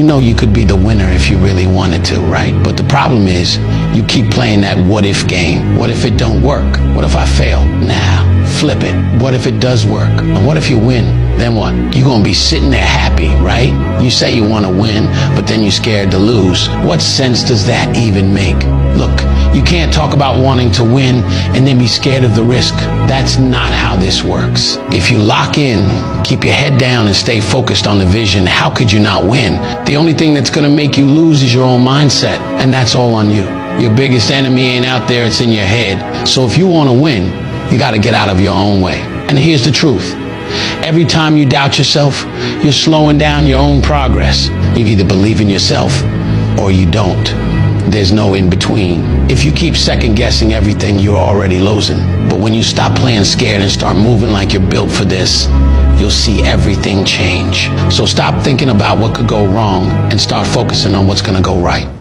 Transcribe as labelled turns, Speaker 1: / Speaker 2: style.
Speaker 1: know you could be the winner if you really wanted to, right? But the problem is you keep playing that what if game. What if it don't work? What if I fail? Nah, flip it. What if it does work? And what if you win? Then what? You're gonna be sitting there happy, right? You say you wanna win, but then you're scared to lose. What sense does that even make? Look, you can't talk about wanting to win and then be scared of the risk. That's not how this works. If you lock in, keep your head down and stay focused on the vision, how could you not win? The only thing that's gonna make you lose is your own mindset, and that's all on you. Your biggest enemy ain't out there, it's in your head. So if you wanna win, you gotta get out of your own way. And here's the truth. Every time you doubt yourself, you're slowing down your own progress. You either believe in yourself or you don't. There's no in between. If you keep second guessing everything, you're already losing. But when you stop playing scared and start moving like you're built for this, you'll see everything change. So stop thinking about what could go wrong and start focusing on what's gonna go right.